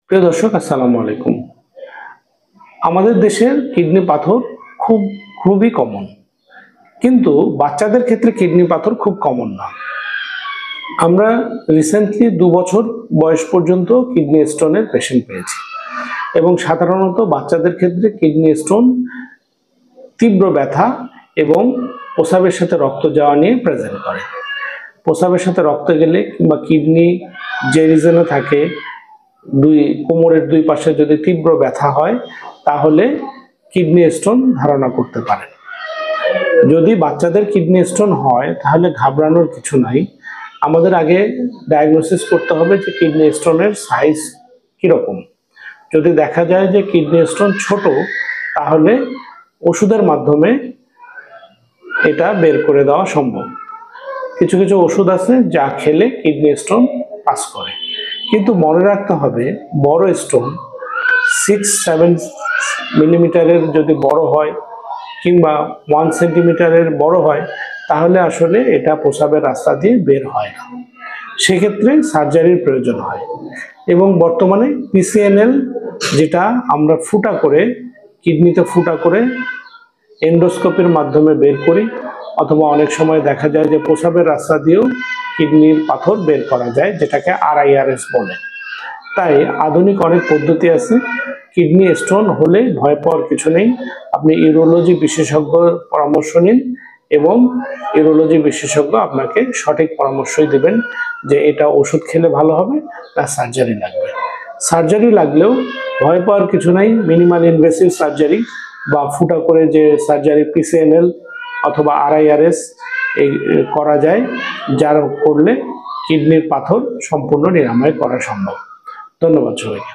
প্রিয় দর্শক, আসসালামু আলাইকুম। আমাদের দেশের কিডনি পাথর খুবই কমন, কিন্তু বাচ্চাদের ক্ষেত্রে কিডনি পাথর খুব কমন না। আমরা রিসেন্টলি 2 বছর বয়স পর্যন্ত কিডনি স্টোনের পেশেন্ট পেয়েছি, এবং সাধারণত বাচ্চাদের ক্ষেত্রে কিডনি স্টোন তীব্র ব্যথা এবং প্রস্রাবের সাথে রক্ত যাওয়া নিয়ে প্রেজেন্ট করে। প্রস্রাবের সাথে রক্ত গেলে কিংবা কিডনি যে রিজনে থাকে, কোমরের দুই পাশে যদি তীব্র ব্যথা হয়, তাহলে কিডনি স্টোন ধারণা করতে পারেন। যদি বাচ্চাদের কিডনি স্টোন হয়, তাহলে ঘাবড়ানোর কিছু নাই। আমাদের আগে ডায়াগনোসিস করতে হবে যে কিডনি স্টোনের সাইজ কিরকম। যদি দেখা যায় যে কিডনি স্টোন ছোট, তাহলে ওষুধের মাধ্যমে এটা বের করে দেওয়া সম্ভব। কিছু কিছু ওষুধ আছে যা খেলে কিডনি স্টোন পাস করে, কিন্তু মনে রাখতে হবে বড় স্টোন 6-7 মিলিমিটারের যদি বড় হয় কিংবা 1 সেন্টিমিটারের বড় হয়, তাহলে আসলে এটা প্রস্রাবের রাস্তা দিয়ে বের হয় না, সেক্ষেত্রে সার্জারির প্রয়োজন হয়। এবং বর্তমানে পিসিএনএল, যেটা আমরা ফুটা করে কিডনিতে ফুটা করে এন্ডোস্কোপির মাধ্যমে বের করি, অথবা অনেক সময় দেখা যায় যে প্রস্রাবের রাস্তা দিয়েও কিডনির পাথর বের করা যায়, যেটাকে RIRS বলে। তাই আধুনিক অনেক পদ্ধতি আছে। কিডনি স্টোন হলে ভয় পাওয়ার কিছু নেই। আপনি ইউরোলজি বিশেষজ্ঞর পরামর্শ নিন, এবং ইউরোলজি বিশেষজ্ঞ আপনাকে সঠিক পরামর্শই দেবেন যে এটা ওষুধ খেলে ভালো হবে না সার্জারি লাগবে। সার্জারি লাগলেও ভয় পাওয়ার কিছু নাই। মিনিমাল ইনভেসিভ সার্জারি বা ফুটা করে যে সার্জারি পিসিএনএল অথবা RIRS এই করা যায়, যার করলে কিডনির পাথর সম্পূর্ণ নিরাময় করা সম্ভব। ধন্যবাদ সবাইকে।